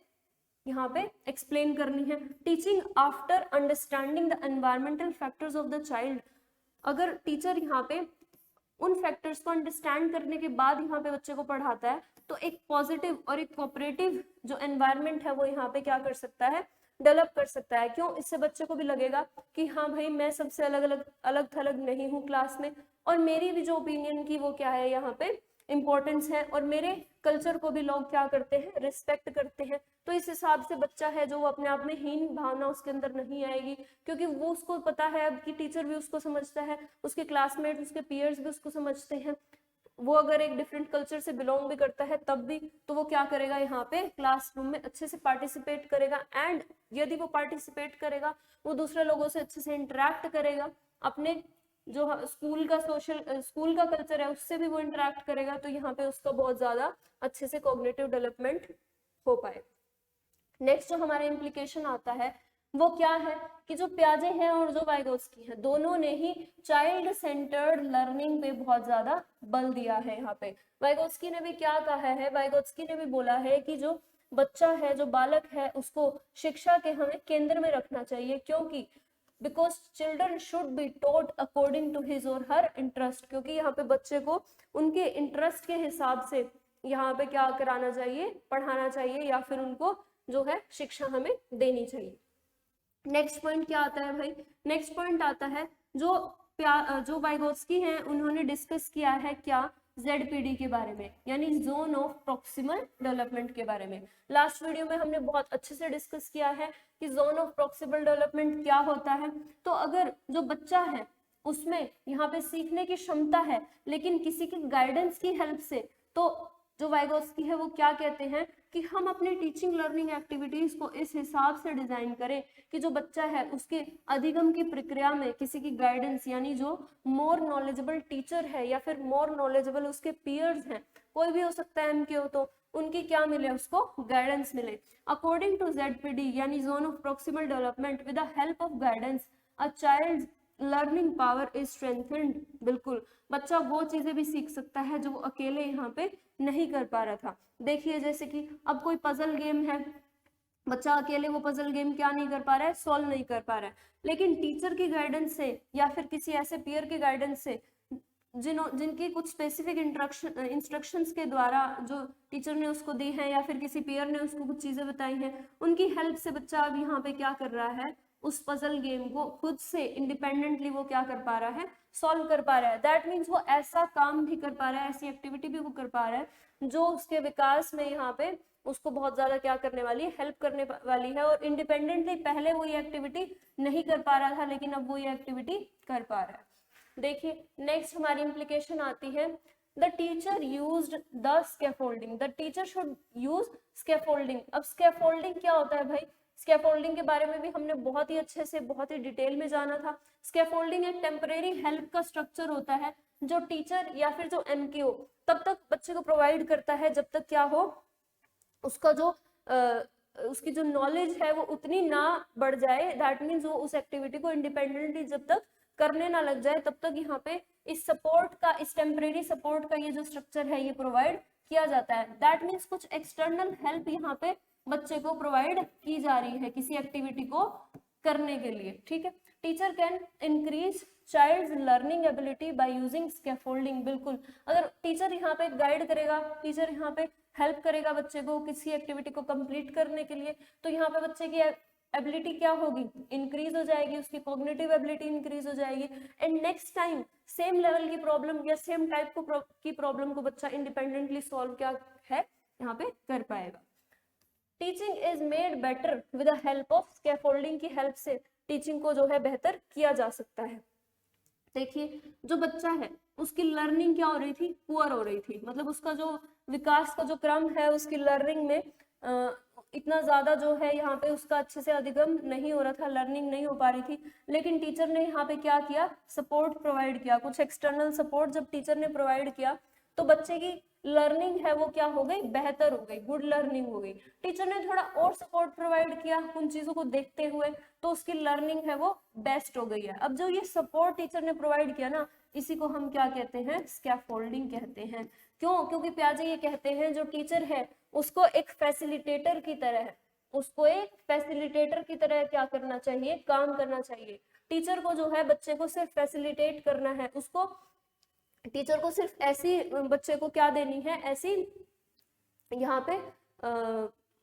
यहाँ पे एक्सप्लेन करनी है। Teaching after understanding the environmental factors of the child, अगर टीचर यहाँ पे उन फैक्टर्स को अंडरस्टैंड करने के बाद यहाँ पे बच्चे को पढ़ाता है, तो एक पॉजिटिव और एक कोऑपरेटिव जो एनवायरनमेंट है वो यहाँ पे क्या कर सकता है, डेवलप कर सकता है। क्यों, इससे बच्चे को भी लगेगा कि हाँ भाई मैं सबसे अलग थलग नहीं हूँ क्लास में, और मेरी भी जो ओपिनियन की वो क्या है यहाँ पे इम्पोर्टेंस है, और मेरे कल्चर को भी लोग क्या करते हैं, रिस्पेक्ट करते हैं। तो इस हिसाब से बच्चा है जो वो अपने आप में हीन भावना उसके अंदर नहीं आएगी, क्योंकि वो उसको पता है अब कि टीचर भी उसको समझता है, उसके क्लासमेट उसके पीयर्स भी उसको समझते हैं, वो अगर एक डिफरेंट कल्चर से बिलोंग भी करता है तब भी, तो वो क्या करेगा यहाँ पे क्लासरूम में अच्छे से पार्टिसिपेट करेगा, एंड यदि वो पार्टिसिपेट करेगा वो दूसरे लोगों से अच्छे से इंटरेक्ट करेगा, अपने जो स्कूल का कल्चर है उससे भी वो इंटरेक्ट करेगा, तो यहाँ पे उसका बहुत ज्यादा अच्छे से कॉग्निटिव डेवलपमेंट हो पाए। नेक्स्ट जो हमारा इम्प्लीकेशन आता है वो क्या है कि जो प्याजे हैं और जो वाइगोत्स्की है, दोनों ने ही चाइल्ड सेंटर्ड लर्निंग पे बहुत ज्यादा बल दिया है। यहाँ पे वाइगोत्स्की ने भी क्या कहा है, वाइगोत्स्की ने भी बोला है कि जो बच्चा है, जो बालक है, उसको शिक्षा के हमें केंद्र में रखना चाहिए, क्योंकि because children should be taught according to his or her interest, क्योंकि यहाँ पे बच्चे को उनके इंटरेस्ट के हिसाब से यहाँ पे क्या कराना चाहिए, पढ़ाना चाहिए, या फिर उनको जो है शिक्षा हमें देनी चाहिए। नेक्स्ट पॉइंट क्या आता है भाई, नेक्स्ट पॉइंट आता है जो वाइगोत्स्की हैं उन्होंने डिस्कस किया है क्या, ZPD के बारे में, यानी जोन ऑफ प्रॉक्सिमल डेवलपमेंट के बारे में। लास्ट वीडियो में हमने बहुत अच्छे से डिस्कस किया है कि जोन ऑफ प्रॉक्सिमल डेवलपमेंट क्या होता है। तो अगर जो बच्चा है उसमें यहाँ पे सीखने की क्षमता है, लेकिन किसी की गाइडेंस की हेल्प से, तो जो वाइगोत्स्की है वो क्या कहते हैं कि हम अपनी टीचिंग लर्निंग एक्टिविटीज को इस हिसाब से डिजाइन करें कि जो बच्चा है उसके अधिगम की प्रक्रिया में किसी की गाइडेंस, यानी जो मोर नॉलेजेबल टीचर है या फिर मोर नॉलेजेबल उसके पीयर्स हैं, कोई भी हो सकता है MK हो, तो उनकी क्या मिले, उसको गाइडेंस मिले। अकॉर्डिंग टू ZPD यानी zone of proximal development, with the help of guidance a child learning power is strengthened. बिल्कुल, बच्चा वो चीजें भी सीख सकता है जो वो अकेले यहाँ पे नहीं कर पा रहा था। देखिए जैसे कि अब कोई पजल गेम है, बच्चा अकेले वो पजल गेम क्या नहीं कर पा रहा है, सॉल्व नहीं कर पा रहा है, लेकिन टीचर की गाइडेंस से या फिर किसी ऐसे पीयर के गाइडेंस से, जिनकी कुछ स्पेसिफिक इंस्ट्रक्शंस के द्वारा जो टीचर ने उसको दी है या फिर किसी पीयर ने उसको कुछ चीजें बताई हैं, उनकी हेल्प से बच्चा अब यहाँ पे क्या कर रहा है, उस पजल गेम को खुद से इंडिपेंडेंटली वो क्या कर पा रहा है, सॉल्व कर पा रहा है। दैट मीन्स वो ऐसा काम भी कर पा रहा है, ऐसी एक्टिविटी भी वो कर पा रहा है जो उसके विकास में यहाँ पे उसको बहुत ज्यादा क्या करने वाली है, हेल्प करने वाली है। और इंडिपेंडेंटली पहले वो ये एक्टिविटी नहीं कर पा रहा था, लेकिन अब वो ये एक्टिविटी कर पा रहा है। देखिए नेक्स्ट हमारी इंप्लीकेशन आती है, the teacher used the scaffolding, the teacher should use scaffolding. अब स्कैफोल्डिंग क्या होता है भाई, स्कैफोल्डिंग के बारे में भी हमने बहुत ही अच्छे से बहुत ही डिटेल में जाना था। स्कैफोल्डिंग एक टेम्परेरी हेल्प का स्ट्रक्चर होता है जो टीचर या फिर जो MKO तब तक बच्चे को प्रोवाइड करता है जब तक क्या हो, उसका जो उसकी जो नॉलेज है वो उतनी ना बढ़ जाए, दैट मीन्स वो उस एक्टिविटी को इंडिपेंडेंटली जब तक करने ना लग जाए, तब तक यहाँ पे इस सपोर्ट का, इस टेम्परेरी सपोर्ट का ये जो स्ट्रक्चर है ये प्रोवाइड किया जाता है। दैट मीन्स कुछ एक्सटर्नल हेल्प यहाँ पे बच्चे को प्रोवाइड की जा रही है किसी एक्टिविटी को करने के लिए, ठीक है। Teacher can increase child learning ability by using scaffolding. बिल्कुल, अगर टीचर यहाँ पे गाइड करेगा, टीचर यहाँ पे हेल्प करेगा बच्चे को किसी एक्टिविटी को कंप्लीट करने के लिए, तो यहाँ पे बच्चे की एबिलिटी क्या होगी, इंक्रीज हो जाएगी, उसकी कॉग्निटिव एबिलिटी इंक्रीज हो जाएगी, and next time same level की प्रॉब्लम या सेम टाइप की प्रॉब्लम को बच्चा इंडिपेंडेंटली सॉल्व क्या है यहाँ पे कर पाएगा। Teaching is made better with the help of scaffolding की हेल्प से टीचिंग को जो है बेहतर किया जा सकता है। देखिए जो बच्चा है उसकी लर्निंग क्या हो रही थी, पुअर हो रही थी, मतलब उसका जो विकास का जो क्रम है उसकी लर्निंग में इतना ज्यादा जो है यहाँ पे उसका अच्छे से अधिगम नहीं हो रहा था, लर्निंग नहीं हो पा रही थी, लेकिन टीचर ने यहाँ पे क्या किया, सपोर्ट प्रोवाइड किया, कुछ एक्सटर्नल सपोर्ट जब टीचर ने प्रोवाइड किया तो बच्चे की लर्निंग है वो क्या हो गई, बेहतर हो गई, गुड लर्निंग हो गई। टीचर ने थोड़ा और सपोर्ट प्रोवाइड किया उन चीजों को देखते हुए, तो उसकी लर्निंग है वो बेस्ट हो गई है। अब जो ये सपोर्ट टीचर ने प्रोवाइड किया ना, इसी को हम क्या कहते हैं, स्कैफोल्डिंग कहते हैं। क्यों, क्योंकि पियाजे ये कहते हैं जो टीचर है उसको एक फैसिलिटेटर की तरह, उसको एक फैसिलिटेटर की तरह क्या करना चाहिए, काम करना चाहिए। टीचर को जो है बच्चे को सिर्फ फैसिलिटेट करना है, उसको टीचर को सिर्फ ऐसी बच्चे को क्या देनी है, ऐसी यहाँ पे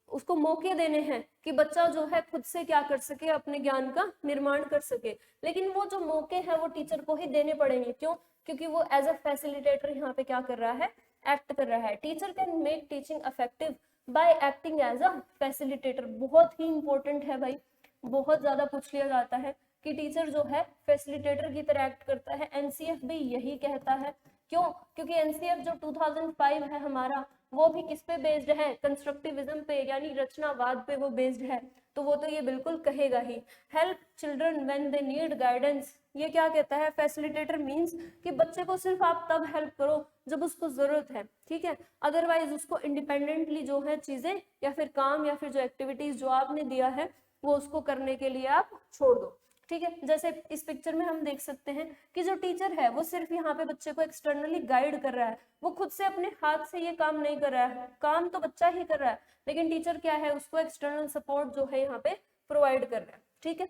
उसको मौके देने हैं कि बच्चा जो है खुद से क्या कर सके, अपने ज्ञान का निर्माण कर सके, लेकिन वो जो मौके हैं वो टीचर को ही देने पड़ेंगे। क्यों, क्योंकि वो एज अ फैसिलिटेटर यहाँ पे क्या कर रहा है, एक्ट कर रहा है। Teacher can make teaching effective by acting as a facilitator. बहुत ही इंपॉर्टेंट है भाई, बहुत ज्यादा पूछ लिया जाता है कि टीचर जो है फैसिलिटेटर की तरह एक्ट करता है। एनसीएफ भी यही कहता है क्यों? क्योंकि एनसीएफ जो 2005 है हमारा, वो भी किस पे बेस्ड है? कंस्ट्रक्टिविज्म पे, यानी रचनावाद पे वो बेस्ड है। तो वो तो ये बिल्कुल कहेगा ही। Help children when they need guidance, ये क्या कहता है? फैसिलिटेटर मींस कि बच्चे को सिर्फ आप तब हेल्प करो जब उसको जरूरत है, ठीक है, अदरवाइज उसको इंडिपेंडेंटली जो है चीजें या फिर काम या फिर जो एक्टिविटीज जो आपने दिया है वो उसको करने के लिए आप छोड़ दो, ठीक है। जैसे इस पिक्चर में हम देख सकते हैं कि जो टीचर है वो सिर्फ यहाँ पे बच्चे को एक्सटर्नली गाइड कर रहा है, वो खुद से अपने हाथ से ये काम नहीं कर रहा है, काम तो बच्चा ही कर रहा है, लेकिन टीचर क्या है, उसको एक्सटर्नल सपोर्ट जो है यहाँ पे प्रोवाइड कर रहा है, ठीक है।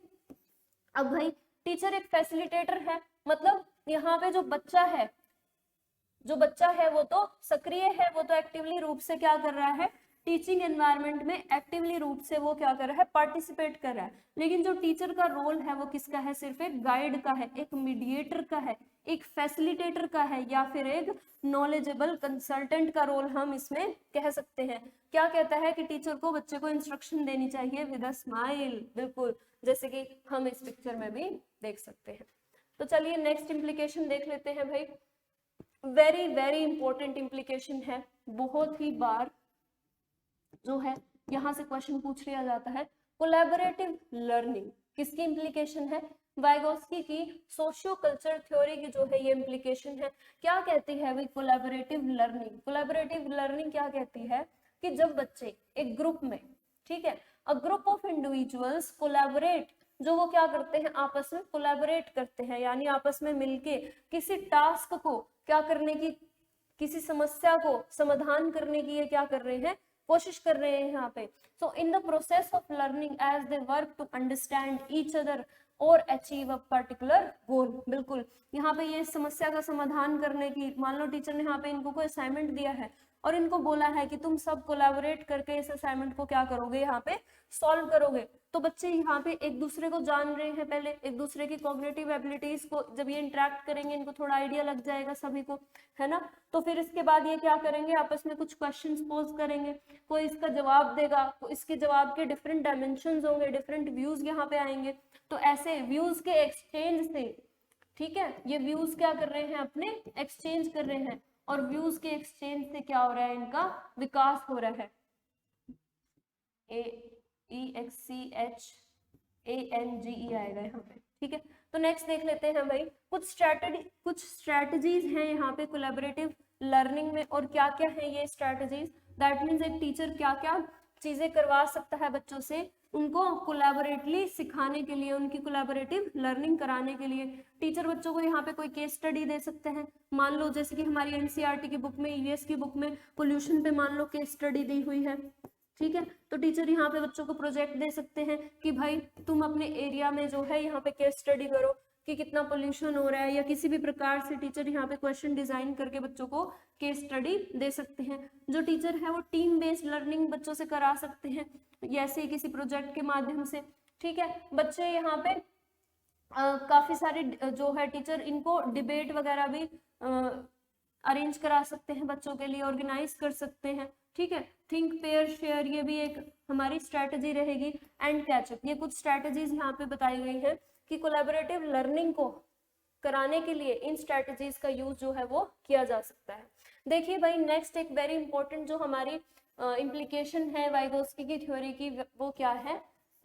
अब भाई टीचर एक फैसिलिटेटर है, मतलब यहाँ पे जो बच्चा है वो तो सक्रिय है, वो तो एक्टिवली रूप से क्या कर रहा है, टीचिंग एनवायरनमेंट में एक्टिवली रूप से वो क्या कर रहा है, पार्टिसिपेट कर रहा है। लेकिन जो टीचर का रोल है वो किसका है? सिर्फ एक गाइड का है, एक मीडिएटर का है, एक फैसिलिटेटर का है, या फिर एक नॉलेजेबल कंसल्टेंट का रोल हम इसमें कह सकते हैं। क्या कहता है कि टीचर को बच्चे को इंस्ट्रक्शन देनी चाहिए विद अ स्माइल, बिल्कुल, जैसे कि हम इस पिक्चर में भी देख सकते हैं। तो चलिए नेक्स्ट इम्प्लीकेशन देख लेते हैं भाई। वेरी वेरी इंपॉर्टेंट इम्प्लीकेशन है, बहुत ही बार जो है यहाँ से क्वेश्चन पूछ लिया जाता है। कोलैबोरेटिव लर्निंग किसकी इम्प्लीकेशन है? वाइगोस्की की सोशियो कल्चर थ्योरी की जो है ये इम्प्लीकेशन है। क्या कहती है भाई कोलैबोरेटिव लर्निंग? कोलैबोरेटिव लर्निंग क्या कहती है कि जब बच्चे एक ग्रुप में, ठीक है, a group of individuals collaborate, जो वो क्या करते हैं, आपस में कोलैबोरेट करते हैं, यानी आपस में मिलके किसी टास्क को क्या करने की, किसी समस्या को समाधान करने की ये क्या कर रहे हैं, कोशिश कर रहे हैं यहाँ पे। So in the process of learning as they work to understand each other और अचीव अ पर्टिकुलर गोल, बिल्कुल यहाँ पे ये समस्या का समाधान करने की, मान लो टीचर ने यहाँ पे इनको कोई असाइनमेंट दिया है और इनको बोला है कि तुम सब कोलैबोरेट करके इस असाइनमेंट को क्या करोगे, यहाँ पे सॉल्व करोगे। तो बच्चे यहाँ पे एक दूसरे को जान रहे हैं, पहले एक दूसरे की कॉग्निटिव एबिलिटीज को जब ये इंटरेक्ट करेंगे इनको थोड़ा आइडिया लग जाएगा सभी को, है ना। तो फिर इसके बाद ये क्या करेंगे, आपस में कुछ क्वेश्चंस पोज करेंगे, कोई इसका जवाब देगा, तो इसके जवाब के डिफरेंट डायमेंशंस होंगे, डिफरेंट व्यूज यहाँ पे आएंगे। तो ऐसे व्यूज के एक्सचेंज से, ठीक है, ये व्यूज क्या कर रहे हैं, अपने एक्सचेंज कर रहे हैं, और व्यूज के एक्सचेंज से क्या हो रहा है, इनका विकास हो रहा है। EXCHANGE आएगा यहाँ पे, ठीक है। तो नेक्स्ट देख लेते हैं भाई, कुछ स्ट्रैटेजीज हैं यहाँ पे कोलैबोरेटिव लर्निंग में, और क्या क्या है ये स्ट्रैटेजीज। दैट मीन्स एक टीचर क्या क्या चीजें करवा सकता है बच्चों से, उनको कोलैबोरेटली सिखाने के लिए, उनकी कोलैबोरेटिव लर्निंग कराने के लिए। टीचर बच्चों को यहाँ पे कोई केस स्टडी दे सकते हैं, मान लो जैसे कि हमारी एनसीईआरटी की बुक में, ईवीएस की बुक में पोल्यूशन पे मान लो केस स्टडी दी हुई है, ठीक है। तो टीचर यहाँ पे बच्चों को प्रोजेक्ट दे सकते हैं कि भाई तुम अपने एरिया में जो है यहाँ पे केस स्टडी करो कि कितना पोल्यूशन हो रहा है, या किसी भी प्रकार से टीचर यहाँ पे क्वेश्चन डिजाइन करके बच्चों को केस स्टडी दे सकते हैं। जो टीचर है वो टीम बेस्ड लर्निंग बच्चों से करा सकते हैं, ऐसे किसी प्रोजेक्ट के माध्यम से, ठीक है। बच्चे यहाँ पे काफी सारे जो है टीचर इनको डिबेट वगैरह भी अरेंज करा सकते हैं, बच्चों के लिए ऑर्गेनाइज कर सकते हैं, ठीक है। थिंक पेयर शेयर ये भी एक हमारी स्ट्रैटेजी रहेगी। एंड कैचअप, ये कुछ स्ट्रैटेजीज यहाँ पे बताई गई है कि कोलैबोरेटिव लर्निंग को कराने के लिए इन स्ट्रैटेजीज का यूज जो है वो किया जा सकता है। देखिए भाई नेक्स्ट एक वेरी इंपॉर्टेंट जो हमारी इम्प्लीकेशन है वाइगोस्की की थ्योरी की, वो क्या है,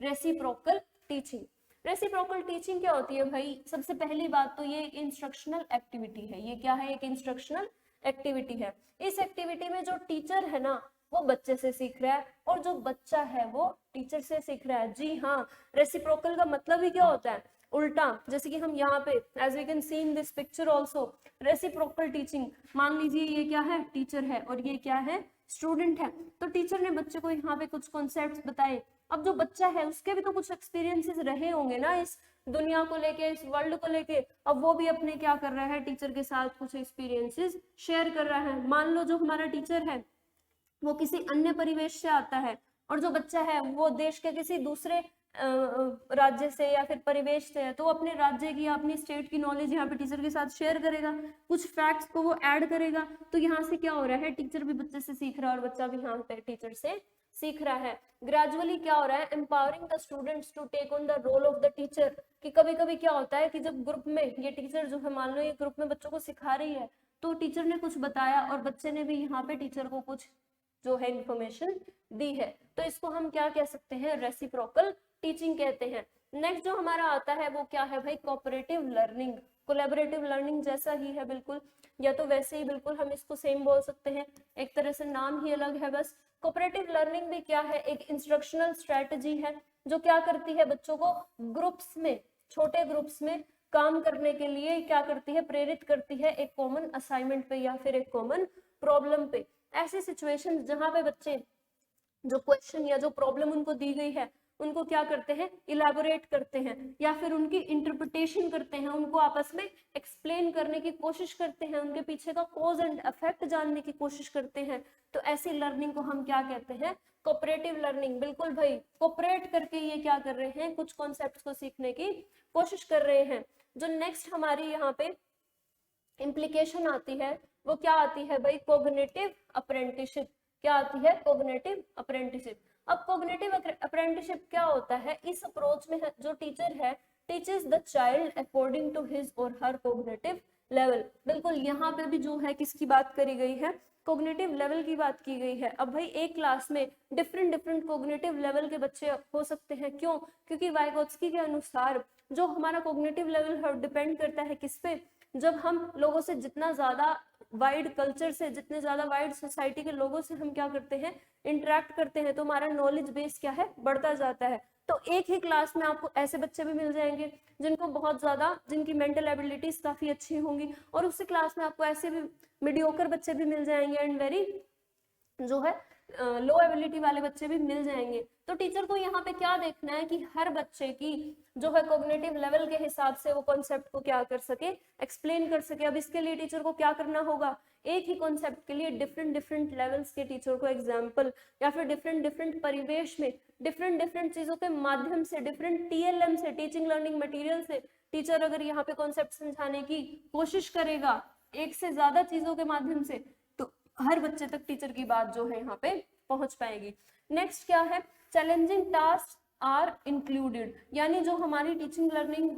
रेसिप्रोकल टीचिंग। रेसिप्रोकल टीचिंग क्या होती है भाई? सबसे पहली बात तो ये इंस्ट्रक्शनल एक्टिविटी है। ये क्या है? एक इंस्ट्रक्शनल एक्टिविटी है। इस एक्टिविटी में जो टीचर है ना वो बच्चे से सीख रहा है, और जो बच्चा है वो टीचर से सीख रहा है। जी हाँ, रेसिप्रोकल का मतलब ही क्या होता है? उल्टा। जैसे कि हम यहाँ पे as we can see in this picture also, reciprocal teaching, मान लीजिए ये क्या है, टीचर है, और ये क्या है, स्टूडेंट है। तो टीचर ने बच्चे को यहाँ पे कुछ कॉन्सेप्ट्स बताए। अब जो बच्चा है उसके भी तो कुछ एक्सपीरियंसेस रहे होंगे ना इस दुनिया को लेके, इस वर्ल्ड को लेके। अब वो भी अपने क्या कर रहा है, टीचर के साथ कुछ एक्सपीरियंसेस शेयर कर रहा है। मान लो जो हमारा टीचर है वो किसी अन्य परिवेश से आता है, और जो बच्चा है वो देश के किसी दूसरे राज्य से या फिर परिवेश से है, तो अपने राज्य की या अपनी स्टेट की नॉलेज यहाँ पे टीचर के साथ शेयर करेगा, कुछ फैक्ट्स को वो ऐड करेगा। तो यहाँ से क्या हो रहा है, टीचर भी बच्चे से सीख रहा है और बच्चा भी यहाँ पे टीचर से सीख रहा है। ग्रेजुअली क्या हो रहा है, empowering the students to take on the role of the teacher. कि कभी कभी क्या होता है कि जब ग्रुप में ये टीचर जो है, मान लो ये ग्रुप में बच्चों को सिखा रही है, तो टीचर ने कुछ बताया और बच्चे ने भी यहाँ पे टीचर को कुछ जो है इंफॉर्मेशन दी है, तो इसको हम क्या कह सकते हैं, रेसिप्रोकल टीचिंग कहते हैं। नेक्स्ट जो हमारा आता है वो क्या है भाई, कोऑपरेटिव लर्निंग। कोलैबोरेटिव लर्निंग जैसा ही है बिल्कुल, या तो वैसे ही बिल्कुल हम इसको सेम बोल सकते हैं, एक तरह से नाम ही अलग है बस। कोऑपरेटिव लर्निंग भी क्या है, एक इंस्ट्रक्शनल स्ट्रेटजी है जो क्या करती है, बच्चों को ग्रुप्स में, छोटे ग्रुप्स में काम करने के लिए क्या करती है, प्रेरित करती है एक कॉमन असाइनमेंट पे या फिर एक कॉमन प्रॉब्लम पे। ऐसी सिचुएशन जहां पे बच्चे जो क्वेश्चन या जो प्रॉब्लम उनको दी गई है उनको क्या करते हैं, इलैबोरेट करते हैं या फिर उनकी इंटरप्रिटेशन करते हैं, उनको आपस में एक्सप्लेन करने की कोशिश करते हैं, उनके पीछे का कॉज एंड इफेक्ट जानने की कोशिश करते हैं। तो ऐसी लर्निंग को हम क्या कहते हैं, कोऑपरेटिव लर्निंग। बिल्कुल भाई, कोऑपरेट करके ये क्या कर रहे हैं, कुछ कॉन्सेप्ट्स को सीखने की कोशिश कर रहे हैं। जो नेक्स्ट हमारी यहाँ पे इम्प्लीकेशन आती है वो क्या आती है भाई, कोग्निटिव अप्रेंटिसशिप। क्या आती है, कोग्निटिव अप्रेंटिसशिप। अब कोग्निटिव अप्रेंटिसशिप क्या होता है, इस अप्रोच में जो टीचर है teaches the child according to his or her cognitive level. बिल्कुल यहाँ पे भी जो है किसकी बात करी गई है, कोग्निटिव लेवल की बात की गई है। अब भाई एक क्लास में डिफरेंट डिफरेंट कोग्निटिव लेवल के बच्चे हो सकते हैं, क्यों, क्योंकि वाइगोत्स्की के अनुसार जो हमारा कोग्निटिव लेवल है डिपेंड करता है किस पे, जब हम लोगों से जितना ज्यादा वाइड कल्चर से, जितने ज्यादा वाइड सोसाइटी के लोगों से हम क्या करते हैं, इंटरेक्ट करते हैं, तो हमारा नॉलेज बेस क्या है, बढ़ता जाता है। तो एक ही क्लास में आपको ऐसे बच्चे भी मिल जाएंगे जिनको बहुत ज्यादा, जिनकी मेंटल एबिलिटीज काफी अच्छी होंगी, और उसी क्लास में आपको ऐसे भी मीडियोकर बच्चे भी मिल जाएंगे एंड वेरी जो है लो एबिलिटी वाले बच्चे भी मिल जाएंगे। तो टीचर को यहाँ पे क्या देखना है कि हर बच्चे की जो है कॉग्निटिव लेवल के हिसाब से वो कॉन्सेप्ट को क्या कर सके, एक्सप्लेन कर सके। अब इसके लिए टीचर को क्या करना होगा, एक ही कॉन्सेप्ट के लिए डिफरेंट डिफरेंट लेवल्स के टीचर को एग्जाम्पल या फिर डिफरेंट डिफरेंट परिवेश में डिफरेंट डिफरेंट चीजों के माध्यम से, डिफरेंट टीएलएम से, टीचिंग लर्निंग मटेरियल से टीचर अगर यहाँ पे कॉन्सेप्ट समझाने की कोशिश करेगा एक से ज्यादा चीजों के माध्यम से, तो हर बच्चे तक टीचर की बात जो है यहाँ पे पहुंच पाएगी। नेक्स्ट क्या है, चैलेंजिंग टास्क आर इंक्लूडेड, यानी जो हमारी टीचिंग लर्निंग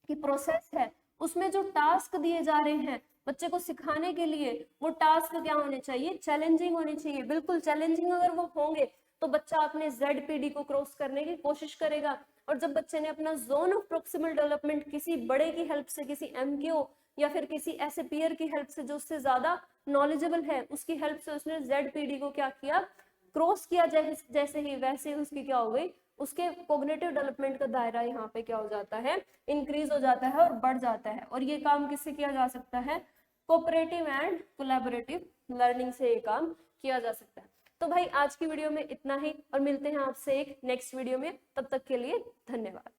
की प्रोसेस है उसमें जो टास्क दिए जा रहे हैं बच्चे को सिखाने के लिए, वो टास्क क्या होने चाहिए, चैलेंजिंग होने चाहिए। बिल्कुल चैलेंजिंग अगर वो होंगे तो बच्चा अपने ZPD को क्रॉस करने की कोशिश करेगा। और जब बच्चे ने अपना जोन ऑफ प्रोक्सिमल डेवलपमेंट किसी बड़े की हेल्प से, किसी MKO या फिर किसी ऐसे पीयर की हेल्प से जो उससे ज्यादा नॉलेजेबल है, उसकी हेल्प से उसने ZPD को क्या किया, क्रॉस किया, जैसे ही वैसे ही उसकी क्या हो गई, उसके कोग्निटिव डेवलपमेंट का दायरा यहाँ पे क्या हो जाता है, इंक्रीज हो जाता है और बढ़ जाता है। और ये काम किससे किया जा सकता है, कोऑपरेटिव एंड कोलैबोरेटिव लर्निंग से ये काम किया जा सकता है। तो भाई आज की वीडियो में इतना ही, और मिलते हैं आपसे एक नेक्स्ट वीडियो में, तब तक के लिए धन्यवाद।